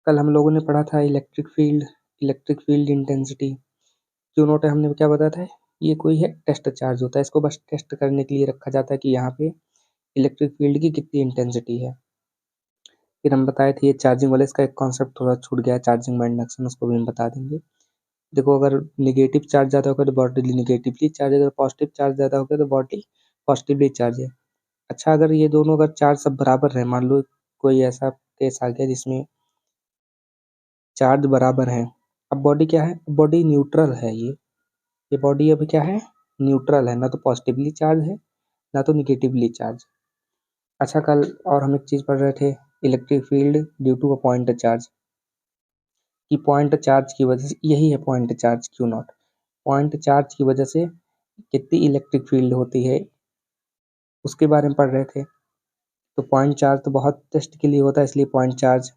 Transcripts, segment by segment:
कल हम लोगों ने पढ़ा था electric field intensity. Q note है, हमने क्या बताया था, ये कोई है टेस्ट चार्ज होता है, इसको बस टेस्ट करने के लिए रखा जाता है कि यहाँ पे इलेक्ट्रिक फील्ड की कितनी इंटेंसिटी है। फिर हम बताए थे ये चार्जिंग वाले, इसका एक कॉन्सेप्ट थोड़ा छूट गया है, चार्जिंग बाय इंडक्शन, उसको भी हम बता देंगे। देखो, अगर निगेटिव चार्ज ज़्यादा होगा तो बॉडी निगेटिवली चार्ज, अगर पॉजिटिव चार्ज ज़्यादा होगा तो बॉडी पॉजिटिवली चार्ज है। अच्छा, अगर ये दोनों अगर चार्ज सब बराबर रहे, मान लो कोई ऐसा केस आ गया जिसमें चार्ज बराबर है, अब बॉडी क्या है, बॉडी न्यूट्रल है। ये बॉडी अभी क्या है, न्यूट्रल है, ना तो पॉजिटिवली चार्ज है ना तो निगेटिवली चार्ज। अच्छा, कल और हम एक चीज़ पढ़ रहे थे, electric field due to a point charge, कि पॉइंट चार्ज की वजह से, यही है point charge Q naught, point charge की वजह से कितनी इलेक्ट्रिक फील्ड होती है उसके बारे में पढ़ रहे थे। तो पॉइंट चार्ज तो बहुत टेस्ट के लिए होता है, इसलिए पॉइंट चार्ज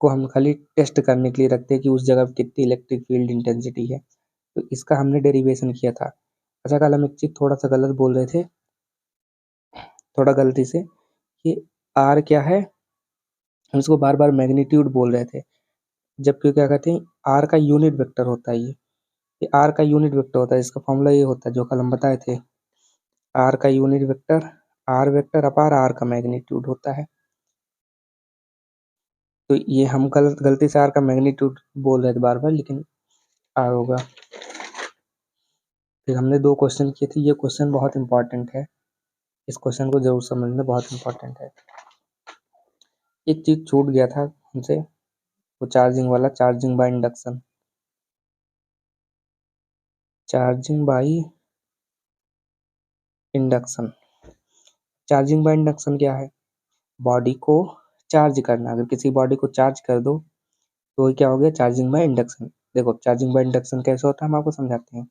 को हम खाली टेस्ट करने के लिए रखते हैं कि उस जगह कितनी इलेक्ट्रिक फील्ड इंटेंसिटी है। तो इसका हमने डेरिवेशन किया था। अच्छा, कल हम एक चीज़ थोड़ा सा गलत बोल रहे थे, थोड़ा गलती से, कि आर क्या है, हम इसको बार बार मैग्नीट्यूड बोल रहे थे, जबकि क्या कहते हैं, आर का यूनिट वेक्टर होता है। ये आर का यूनिट वेक्टर होता है, इसका फॉर्मूला ये होता है जो कल हम बताए थे, आर का यूनिट वेक्टर आर वेक्टर अपार आर का मैग्नीट्यूड होता है। तो ये हम गलती से आर का मैग्नीट्यूड बोल रहे थे बार बार, लेकिन आर होगा। फिर हमने 2 क्वेश्चन किए थे, ये क्वेश्चन बहुत इंपॉर्टेंट है, इस क्वेश्चन को जरूर समझना, बहुत इंपॉर्टेंट है। एक चीज छूट गया था हमसे, वो चार्जिंग वाला, charging by induction. Charging by induction, charging by induction क्या है, बॉडी को चार्ज करना। अगर किसी बॉडी को चार्ज कर दो तो क्या हो गया, चार्जिंग बाय इंडक्शन। देखो, चार्जिंग बाय इंडक्शन कैसे होता है, हम आपको समझाते हैं।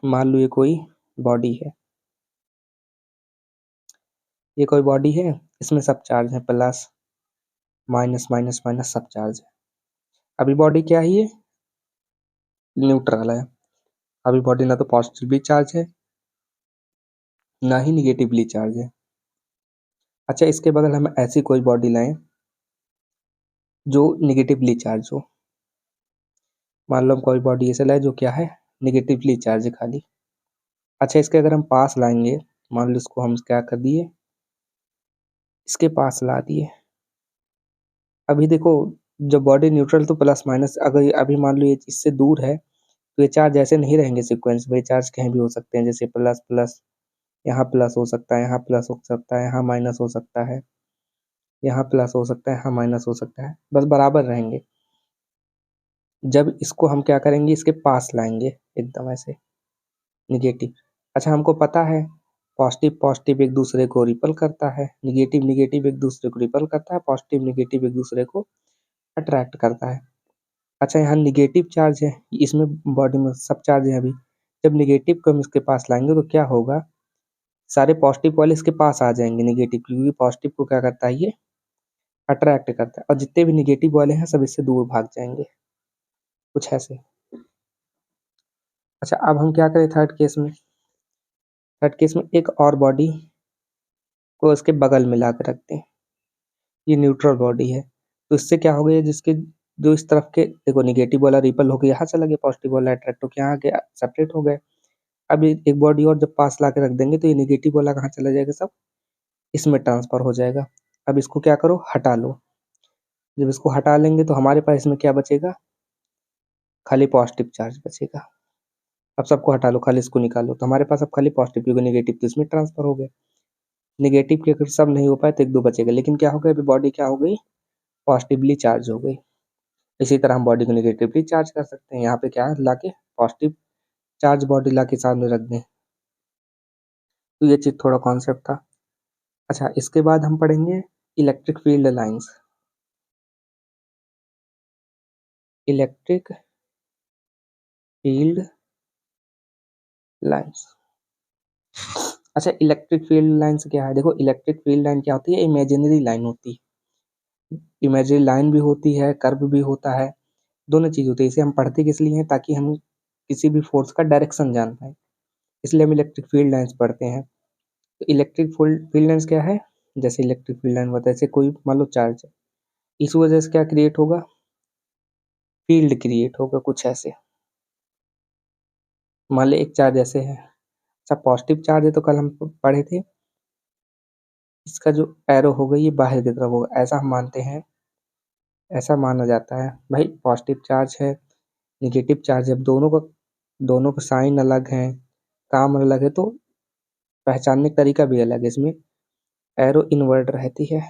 मान लो ये कोई बॉडी है, ये कोई बॉडी है, इसमें सब चार्ज है, प्लस माइनस माइनस माइनस सब चार्ज है। अभी बॉडी क्या है, ये न्यूट्रल है। अभी बॉडी ना तो पॉजिटिवली चार्ज है ना ही निगेटिवली चार्ज है। अच्छा, इसके बगल हम ऐसी कोई बॉडी लाएं जो निगेटिवली चार्ज हो। मान लो हम कोई बॉडी ऐसे लाए जो क्या है, निगेटिवली चार्ज है खाली। अच्छा, इसके अगर हम पास लाएंगे, मान लो इसको हम क्या कर दिए, इसके पास ला दिए। अभी देखो, जब बॉडी न्यूट्रल तो प्लस माइनस, अगर अभी मान लो ये इससे दूर है तो ये चार्ज ऐसे नहीं रहेंगे सीक्वेंस में, चार्ज कहीं भी हो सकते हैं, जैसे प्लस प्लस, यहाँ प्लस हो सकता है, यहाँ प्लस हो सकता है, यहाँ माइनस हो सकता है, यहाँ प्लस हो सकता है, यहाँ माइनस हो सकता है, बस बराबर रहेंगे। जब इसको हम क्या करेंगे, इसके पास लाएंगे एकदम ऐसे निगेटिव। अच्छा, हमको पता है पॉजिटिव पॉजिटिव एक दूसरे को रिपल करता है, निगेटिव निगेटिव एक दूसरे को रिपल करता है, पॉजिटिव निगेटिव एक दूसरे को अट्रैक्ट करता है। अच्छा, यहाँ निगेटिव चार्ज है, इसमें बॉडी में सब चार्ज है अभी। जब निगेटिव को हम इसके पास लाएंगे तो क्या होगा, सारे पॉजिटिव वाले इसके पास आ जाएंगे निगेटिव, क्योंकि पॉजिटिव को क्या करता है, ये अट्रैक्ट करता है, और जितने भी निगेटिव वाले हैं सब इससे दूर भाग जाएंगे, कुछ ऐसे। अच्छा, अब हम क्या करें थर्ड केस में, थर्ड केस में एक और बॉडी को इसके बगल में ला कर रखते हैं, ये न्यूट्रल बॉडी है। तो इससे क्या हो गया, जिसके जो इस तरफ के, देखो निगेटिव वाला रिपल होकर यहाँ चला गया, पॉजिटिव वाला अट्रैक्ट होकर यहाँ गया, सेपरेट हो गए। अब एक बॉडी और जब पास ला के रख देंगे तो ये निगेटिव वाला कहाँ चला जाएगा, सब इसमें ट्रांसफर हो जाएगा। अब इसको क्या करो, हटा लो। जब इसको हटा लेंगे तो हमारे पास इसमें क्या बचेगा, खाली पॉजिटिव चार्ज बचेगा। अब सबको हटा लो, खाली इसको निकालो, तो हमारे पास अब खाली पॉजिटिव, क्योंकि निगेटिव तो इसमें ट्रांसफर हो गए। निगेटिव के अगर सब नहीं हो पाए तो 1-2 बचेगा, लेकिन क्या हो गया, अभी बॉडी क्या हो गई, पॉजिटिवली चार्ज हो गई। इसी तरह हम बॉडी को निगेटिवली चार्ज कर सकते हैं, यहाँ पे क्या है, लाके पॉजिटिव चार्ज बॉडी लाके सामने रख दें। तो ये चीज थोड़ा कॉन्सेप्ट था। अच्छा, इसके बाद हम पढ़ेंगे electric field lines, electric field lines. अच्छा, इलेक्ट्रिक फील्ड लाइंस क्या है, देखो इलेक्ट्रिक फील्ड लाइन क्या होती है, इमेजिनरी लाइन होती है। इमेजिनरी लाइन भी होती है, कर्व भी होता है, दोनों चीज होती है। इसे हम पढ़ते किस लिए हैं, ताकि हम किसी भी फोर्स का डायरेक्शन जान पाए, इसलिए हम इलेक्ट्रिक फील्ड लाइंस पढ़ते हैं। तो इलेक्ट्रिक फील्ड लाइंस क्या है, जैसे इलेक्ट्रिक फील्ड लाइन बताया, जैसे कोई मान लो चार्ज है, इस वजह से क्या क्रिएट होगा, फील्ड क्रिएट होगा कुछ ऐसे। मान लो एक चार्ज ऐसे है, अच्छा पॉजिटिव चार्ज है तो कल हम पढ़े थे इसका जो एरो होगा ये बाहर की तरफ होगा, ऐसा हम मानते हैं, ऐसा माना जाता है। भाई पॉजिटिव चार्ज है, नेगेटिव चार्ज है, दोनों का साइन अलग है, काम अलग है, तो पहचानने का तरीका भी अलग है, इसमें एरो इन्वर्ट रहती है।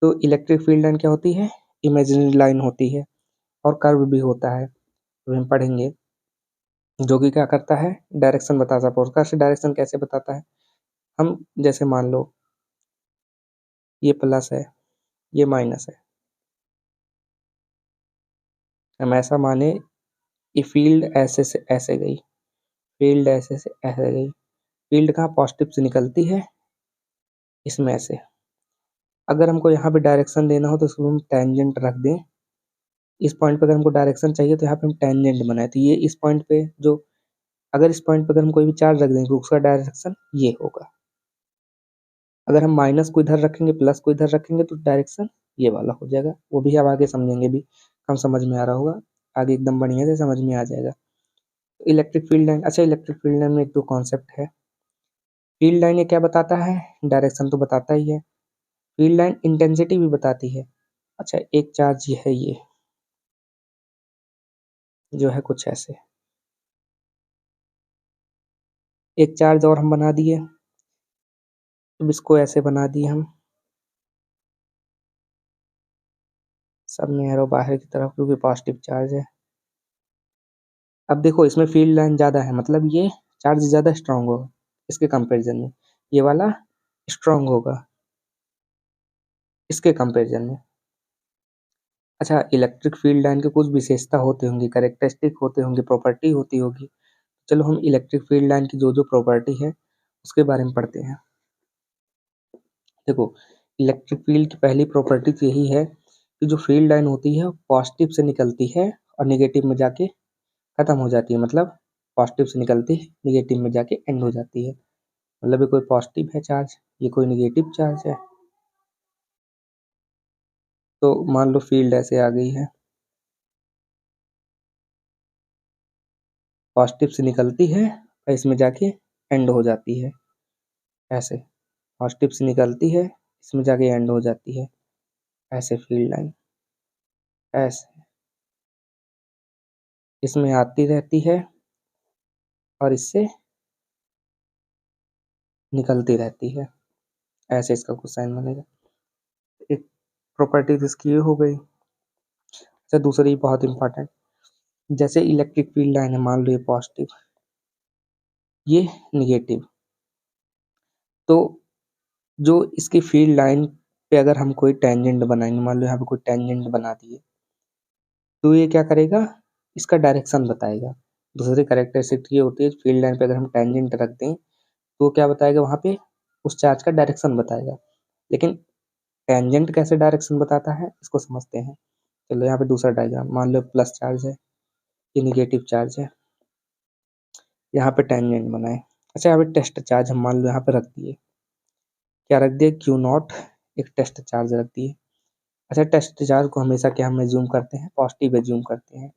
तो इलेक्ट्रिक फील्ड लाइन क्या होती है, इमेजिनरी लाइन होती है, और कर्व भी होता है, तो हम पढ़ेंगे, जो कि क्या करता है, डायरेक्शन बताता है। पॉडकास्ट से डायरेक्शन कैसे बताता है, हम जैसे मान लो ये प्लस है, ये माइनस है, हम ऐसा माने कि फील्ड ऐसे से ऐसे गई, फील्ड ऐसे से ऐसे गई, फील्ड कहाँ पॉजिटिव से निकलती है, इसमें से। अगर हमको यहाँ पे डायरेक्शन देना हो तो इसको हम टेंजेंट रख दें, इस पॉइंट पे अगर हमको डायरेक्शन चाहिए तो यहाँ पे हम टेंजेंट बनाए, तो ये इस पॉइंट पे जो, अगर इस पॉइंट पे अगर हम कोई भी चार्ज रख देंगे तो उसका डायरेक्शन ये होगा। अगर हम माइनस को इधर रखेंगे, प्लस को इधर रखेंगे, तो डायरेक्शन ये वाला हो जाएगा। वो भी आप आगे समझेंगे भी, हम समझ में आ रहा होगा, आगे एकदम बढ़िया से समझ में आ जाएगा। तो इलेक्ट्रिक फील्ड लाइन, अच्छा इलेक्ट्रिक फील्ड लाइन में एक दो कॉन्सेप्ट है। फील्ड लाइन ये क्या बताता है, डायरेक्शन तो बताता ही है, फील्ड लाइन इंटेंसिटी भी बताती है। अच्छा एक चार्ज ये है, ये जो है कुछ ऐसे, एक चार्ज और हम बना दिए, अब इसको ऐसे बना दिए हम, सब में एरो बाहर की तरफ क्योंकि पॉजिटिव चार्ज है। अब देखो इसमें फील्ड लाइन ज़्यादा है, मतलब ये चार्ज ज़्यादा स्ट्रांग होगा इसके कंपैरिजन में, ये वाला स्ट्रांग होगा इसके कंपैरिजन में। अच्छा इलेक्ट्रिक फील्ड लाइन के कुछ विशेषता होते होंगे, कैरेक्टरिस्टिक होते होंगे, प्रॉपर्टी होती होगी। चलो हम इलेक्ट्रिक फील्ड लाइन की जो जो प्रॉपर्टी है उसके बारे में पढ़ते हैं। देखो इलेक्ट्रिक फील्ड की पहली प्रॉपर्टी तो यही है कि जो फील्ड लाइन होती है पॉजिटिव से निकलती है और निगेटिव में जाके खत्म हो जाती है, मतलब पॉजिटिव से निकलती है निगेटिव में जाके एंड हो जाती है। मतलब ये कोई पॉजिटिव है चार्ज, ये कोई निगेटिव चार्ज है, तो मान लो फील्ड ऐसे आ गई है, पॉजिटिव से निकलती है और इसमें जाके एंड हो जाती है, ऐसे पॉजिटिव से निकलती है इसमें जाके एंड हो जाती है, ऐसे फील्ड लाइन ऐसे इसमें आती रहती है और इससे निकलती रहती है, ऐसे इसका कुछ साइन बनेगा। एक प्रॉपर्टी तो इसकी ये हो गई। अच्छा दूसरी बहुत इंपॉर्टेंट, जैसे इलेक्ट्रिक फील्ड लाइन है, मान लो ये पॉजिटिव ये निगेटिव, तो जो इसकी फील्ड लाइन पे अगर हम कोई टेंजेंट बनाएंगे, मान लो यहाँ पे कोई टेंजेंट बना दिए, तो ये क्या करेगा, इसका डायरेक्शन बताएगा। दूसरी कैरेक्टरिस्टिक ये होती है फील्ड लाइन पे अगर हम टेंजेंट रख दें तो क्या बताएगा, वहाँ पे उस चार्ज का डायरेक्शन बताएगा। लेकिन टेंजेंट कैसे डायरेक्शन बताता है इसको समझते हैं। चलो यहाँ पे दूसरा डायग्राम, मान लो प्लस चार्ज है, ये निगेटिव चार्ज है, यहाँ पे टेंजेंट बनाए। अच्छा यहाँ पे टेस्ट चार्ज हम मान लो यहाँ पे रख दिए, क्या रख दिए, क्यू नॉट, एक टेस्ट चार्ज रख दिए। अच्छा टेस्ट चार्ज को हमेशा क्या हम एज्यूम करते हैं, पॉजिटिव एज्यूम करते हैं,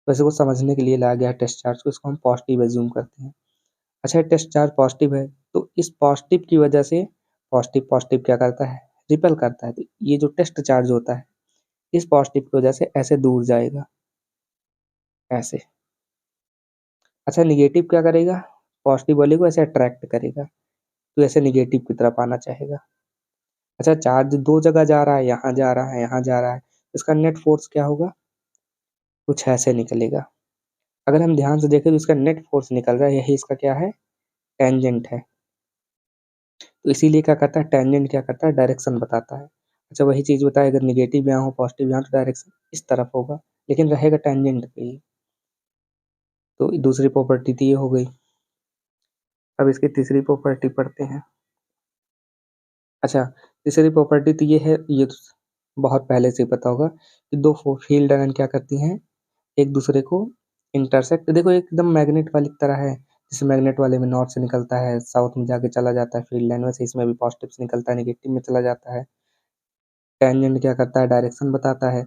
वैसे को समझने के लिए लाया गया टेस्ट चार्ज को, इसको हम पॉजिटिव एज्यूम करते हैं। अच्छा टेस्ट चार्ज पॉजिटिव है, तो इस पॉजिटिव की वजह से पॉजिटिव पॉजिटिव क्या करता है, रिपेल करता है, तो ये जो टेस्ट चार्ज होता है इस पॉजिटिव की वजह से ऐसे दूर जाएगा, ऐसे। अच्छा निगेटिव क्या करेगा, पॉजिटिव वाले को ऐसे अट्रैक्ट करेगा, तो ऐसे निगेटिव की तरफ आना चाहेगा। अच्छा चार्ज दो जगह जा रहा है, यहाँ जा रहा है, यहाँ जा रहा है, इसका नेट फोर्स क्या होगा, कुछ ऐसे निकलेगा। अगर हम ध्यान से देखें तो इसका नेट फोर्स निकल रहा है, यही इसका क्या है, टेंजेंट है। तो इसीलिए क्या करता है, टेंजेंट क्या करता है, डायरेक्शन बताता है। अच्छा वही चीज़ बताए, अगर निगेटिव यहाँ हो पॉजिटिव यहाँ, तो डायरेक्शन इस तरफ होगा, लेकिन रहेगा टेंजेंट पे ही। तो दूसरी प्रॉपर्टी तो ये हो गई। अब इसकी तीसरी प्रॉपर्टी पढ़ते हैं। अच्छा तीसरी प्रॉपर्टी तो ये है, ये तो बहुत पहले से ही पता होगा कि दो फील्ड लाइन क्या करती हैं, एक दूसरे को इंटरसेक्ट, देखो एकदम मैग्नेट वाली तरह है, जैसे मैग्नेट वाले में नॉर्थ से निकलता है, साउथ में जाके चला जाता है फील्ड लाइन, वैसे इसमें भी पॉजिटिव से निकलता है, नेगेटिव में चला जाता है। टेंजेंट क्या करता है, डायरेक्शन बताता है।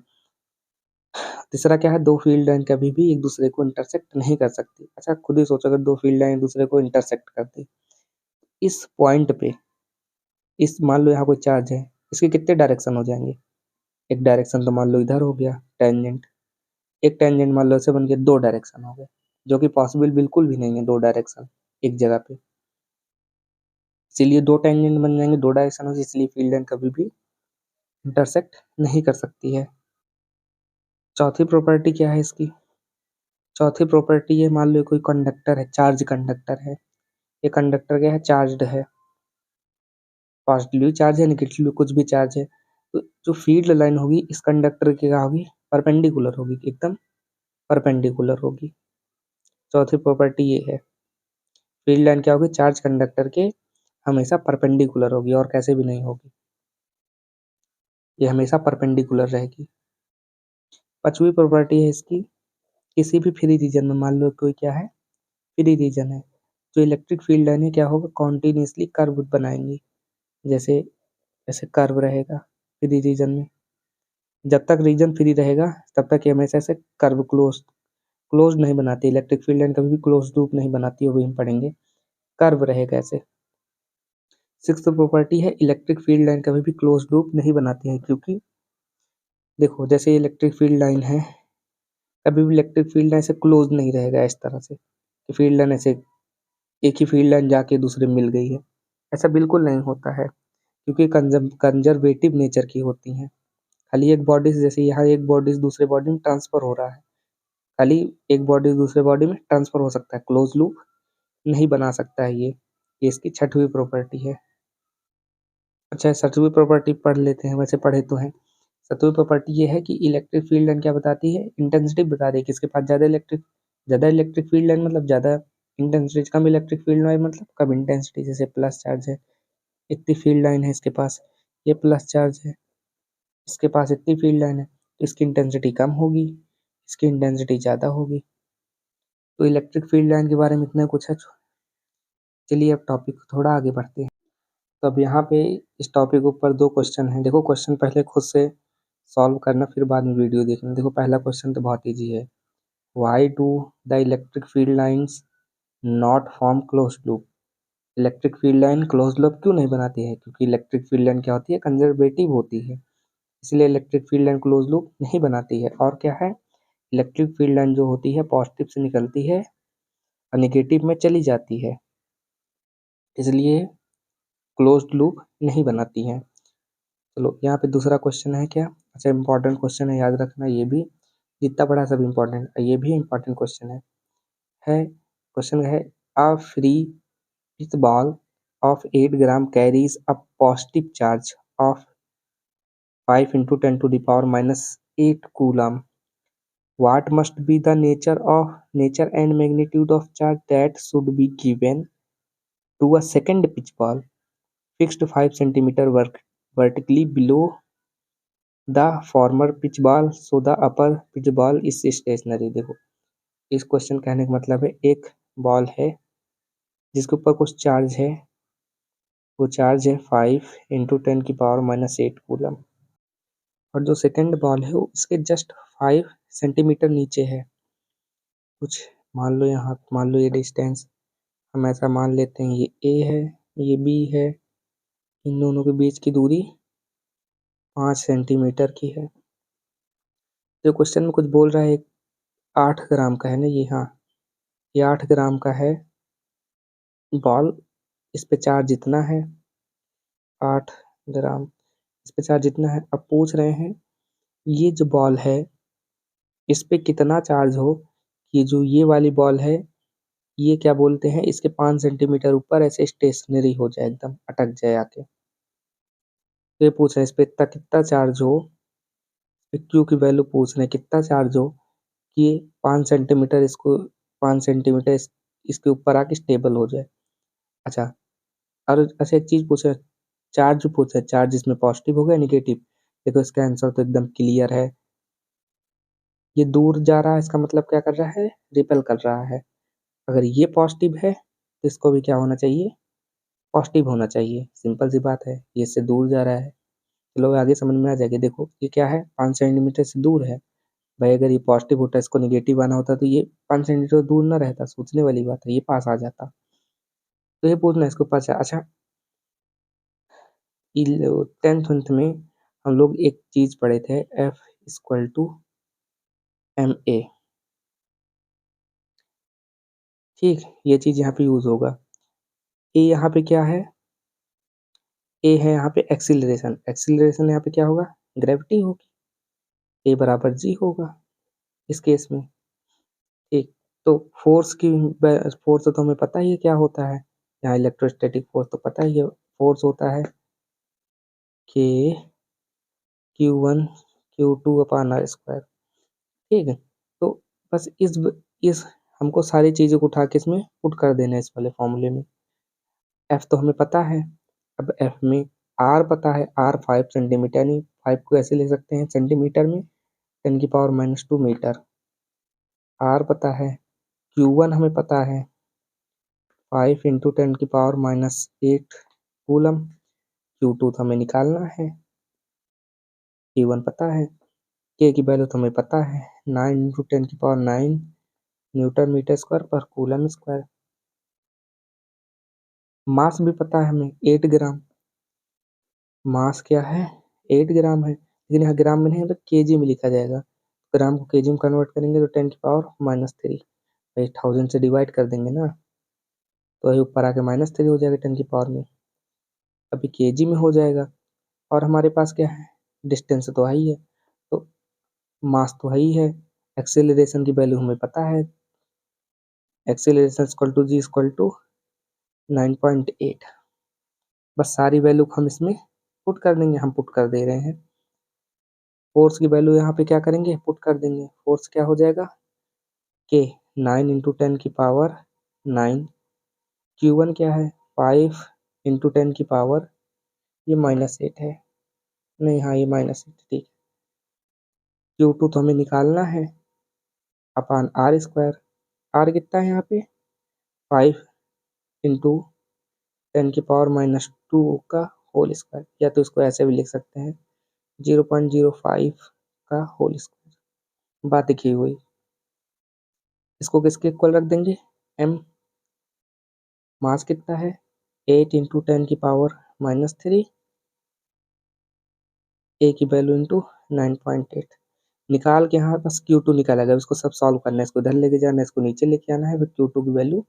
तीसरा क्या है, दो फील्ड लाइन कभी भी एक दूसरे को इंटरसेक्ट नहीं कर सकती। अच्छा खुद ही सोचो, अगर दो फील्ड लाइन एक दूसरे को इंटरसेक्ट करती, इस पॉइंट पे, इस मान लो यहाँ कोई चार्ज है, इसके कितने डायरेक्शन हो जाएंगे, एक डायरेक्शन तो मान लो इधर हो गया टेंजेंट, एक टेंजेंट मान लो ऐसे बन के दो डायरेक्शन हो गए, जो कि पॉसिबल बिल्कुल भी नहीं है दो डायरेक्शन एक जगह पे। इसीलिए दो टेंजेंट बन जाएंगे, दो डायरेक्शन हो, इसलिए फील्ड लाइन कभी भी इंटरसेक्ट नहीं कर सकती है। चौथी प्रॉपर्टी क्या है इसकी, चौथी प्रॉपर्टी है, मान लो कोई कंडक्टर है, चार्ज कंडक्टर है, ये कंडक्टर क्या है, चार्ज्ड है, पॉजिटिवली चार्ज है, नेगेटिवली कुछ भी चार्ज है, तो जो फील्ड लाइन होगी इस कंडक्टर की क्या होगी, परपेंडिकुलर होगी, एकदम परपेंडिकुलर होगी। चौथी प्रॉपर्टी ये है, फील्ड लाइन क्या होगी, चार्ज कंडक्टर के हमेशा परपेंडिकुलर होगी और कैसे भी नहीं होगी, ये हमेशा परपेंडिकुलर रहेगी। पांचवी प्रॉपर्टी है इसकी, किसी भी फ्री रीजन में, मान लो कोई क्या है, फ्री रीजन है, जो इलेक्ट्रिक फील्ड लाइन है क्या होगा, कॉन्टिन्यूसली कर्व बनाएंगी, जैसे ऐसे कर्व रहेगा फ्री रीजन में। जब तक रीजन फ्री रहेगा तब तक ये हमेशा ऐसे कर्व क्लोज नहीं बनाती, इलेक्ट्रिक फील्ड लाइन कभी भी क्लोज लूप नहीं बनाती, वो भी हम पढ़ेंगे, कर्व रहेगा ऐसे। सिक्स्थ प्रॉपर्टी है, इलेक्ट्रिक फील्ड लाइन कभी भी क्लोज लूप नहीं बनाती है, क्योंकि देखो जैसे इलेक्ट्रिक फील्ड लाइन है, कभी भी इलेक्ट्रिक फील्ड लाइन से क्लोज नहीं रहेगा इस तरह से कि फील्ड लाइन ऐसे एक ही फील्ड लाइन जाके दूसरे मिल गई है, ऐसा बिल्कुल नहीं होता है, क्योंकि कंजर्वेटिव नेचर की होती हैं। खाली एक बॉडी से, जैसे यहाँ एक बॉडी से दूसरे बॉडी में ट्रांसफर हो रहा है, खाली एक बॉडी से दूसरे बॉडी में ट्रांसफर हो सकता है, क्लोज लूप नहीं बना सकता है ये इसकी छठवीं प्रॉपर्टी है। अच्छा सातवीं प्रॉपर्टी पढ़ लेते हैं, वैसे पढ़े तो हैं। सातवीं प्रॉपर्टी ये है कि इलेक्ट्रिक फील्ड लाइन क्या बताती है, इंटेंसिटी बता रही है, किसके पास ज़्यादा इलेक्ट्रिक फील्ड लाइन मतलब ज़्यादा इंटेंसिटी, कम इलेक्ट्रिक फील्ड लाइन मतलब कम इंटेंसिटी, जैसे प्लस चार्ज है, इतनी फील्ड लाइन है इसके पास, ये प्लस चार्ज है, इसके पास इतनी फील्ड लाइन है, तो इसकी इंटेंसिटी कम होगी, इसकी इंटेंसिटी ज़्यादा होगी। तो इलेक्ट्रिक फील्ड लाइन के बारे में इतना कुछ है। चलिए अब टॉपिक थोड़ा आगे बढ़ते हैं। तो अब यहाँ पे इस टॉपिक के ऊपर दो क्वेश्चन हैं, देखो क्वेश्चन पहले खुद से सॉल्व करना, फिर बाद में वीडियो देखना। देखो पहला क्वेश्चन तो बहुत ईजी है, why do the electric field lines not form close loop. Electric field line close loop क्यों नहीं बनाती है, क्योंकि इलेक्ट्रिक फील्ड लाइन क्या होती है, कंजर्वेटिव होती है, इसलिए electric field line close loop नहीं बनाती है। और क्या है, इलेक्ट्रिक फील्ड लाइन जो होती है पॉजिटिव से निकलती है और निगेटिव में चली जाती है, इसलिए क्लोज्ड लूप नहीं बनाती हैं। चलो यहाँ पे दूसरा क्वेश्चन है क्या, अच्छा इंपॉर्टेंट क्वेश्चन है, याद रखना, ये भी जितना बड़ा सब इंपॉर्टेंट, ये भी इंपॉर्टेंट क्वेश्चन है क्वेश्चन है, a free pitch ball of 8 gram carries a positive charge of 5 into 10 to the power minus 8 coulomb. What must be the nature and magnitude of charge that should be given to a second pitch ball fixed 5 centimeter vertically below the former pitch ball so the upper pitch ball is stationary। देखो इस question कहने का मतलब है, एक ball है जिसके ऊपर कुछ चार्ज है, वो चार्ज है 5 इंटू 10 की पावर माइनस 8 कूलम, और जो सेकंड बॉल है वो इसके जस्ट 5 सेंटीमीटर नीचे है। कुछ मान लो यहाँ, मान लो ये डिस्टेंस, हम ऐसा मान लेते हैं, ये ए है, ये बी है, इन दोनों के बीच की दूरी 5 सेंटीमीटर की है। जो क्वेश्चन में कुछ बोल रहा है 8 ग्राम का है ना ये, हाँ ये 8 ग्राम का है बॉल, इस पे चार्ज इतना है 8 ग्राम, इस पे चार्ज इतना है। अब पूछ रहे हैं ये जो बॉल है इस पे कितना चार्ज हो कि जो ये वाली बॉल है ये क्या बोलते हैं, इसके 5 सेंटीमीटर ऊपर ऐसे स्टेशनरी हो जाए, एकदम अटक जाए आके। तो ये पूछ रहे हैं इस पे इतना कितना चार्ज हो, क्यू की वैल्यू पूछ रहे हैं कितना चार्ज हो कि ये 5 सेंटीमीटर इसको 5 सेंटीमीटर इसके ऊपर आके स्टेबल हो जाए। अच्छा और अच्छा एक चीज पूछ रहे हैं, चार्ज पूछ रहे हैं, चार्ज इसमें पॉजिटिव हो गया निगेटिव। देखो इसका आंसर तो एकदम क्लियर है, ये दूर जा रहा है, इसका मतलब क्या कर रहा है, रिपेल कर रहा है। अगर ये पॉजिटिव है तो इसको भी क्या होना चाहिए, पॉजिटिव होना चाहिए। सिंपल सी बात है, ये इससे दूर जा रहा है। चलो आगे समझ में आ जाएगी। देखो ये क्या है, 5 सेंटीमीटर से दूर है। भाई अगर ये पॉजिटिव होता, इसको निगेटिव आना होता तो ये 5 सेंटीमीटर दूर ना रहता, सोचने वाली बात है, ये पास आ जाता। तो ये पूछना इसको पास। अच्छा, 10th में हम लोग एक चीज पढ़े थे, F=ma। ठीक, ये चीज यहाँ पे यूज होगा। ए यहाँ पे क्या है, ए है यहाँ पे एक्सीलरेशन। एक्सीलरेशन यहाँ पे क्या होगा, ग्रेविटी होगी। ए बराबर जी होगा इस केस में। ठीक, तो फोर्स तो हमें पता ही है क्या होता है। यहाँ इलेक्ट्रोस्टैटिक फोर्स तो पता ही है, फोर्स होता है कि Q1 Q2 upon are square. ठीक है, तो बस इस हमको सारी चीज़ों को उठा के इसमें पुट कर देना है इस वाले फॉर्मूले में। एफ तो हमें पता है, अब एफ में आर पता है, आर 5 सेंटीमीटर, नहीं 5 को ऐसे ले सकते हैं सेंटीमीटर में, 10⁻⁻2 मीटर। आर पता है, Q1 हमें पता है 5 × 10⁻⁸ कूलम। Q2 तो हमें निकालना है, Q1 पता है, K की वैल्यू तो हमें पता है 9 × 10⁹ न्यूटन मीटर स्क्वायर पर कूलम स्क्वायर। मास भी पता है हमें 8 ग्राम। मास क्या है, 8 ग्राम है, लेकिन यहाँ ग्राम में नहीं है तो केजी में लिखा जाएगा। ग्राम को केजी में कन्वर्ट करेंगे तो 10⁻⁻3, भाई 1000 से डिवाइड कर देंगे ना, तो वही ऊपर आके -3 हो जाएगा 10 की पावर में। अभी केजी में हो जाएगा, और हमारे पास क्या है, डिस्टेंस तो है ही है, तो मास तो है ही है। एक्सेलरेशन की वैल्यू हमें पता है, एक्सेलरेशन G 9.8। बस सारी वैल्यू हम इसमें पुट कर देंगे, हम पुट कर दे रहे हैं। फोर्स की वैल्यू यहाँ पे क्या करेंगे, पुट कर देंगे। फोर्स क्या हो जाएगा, के 9 × 10⁻9। Q1 क्या है, 5 × 10 की पावर, ये -8 है, नहीं हाँ ये -8, ठीक। Q2 तो हमें निकालना है अपॉन आर स्क्वायर। आर कितना है यहाँ पे, 5 × 10⁻⁻2 का होल स्क्वायर, या तो इसको ऐसे भी लिख सकते हैं 0.05 का होल स्क्वायर। बात लिखी हुई, इसको किसके इक्वल रख देंगे, m। मास कितना है, 8 × 10⁻⁻3, a की वैल्यू इंटू 9.8। निकाल के यहाँ बस Q2 निकाला गया, इसको सब सॉल्व करना है, इसको इधर लेके जाना है, इसको नीचे लेके आना है, फिर Q2 की वैल्यू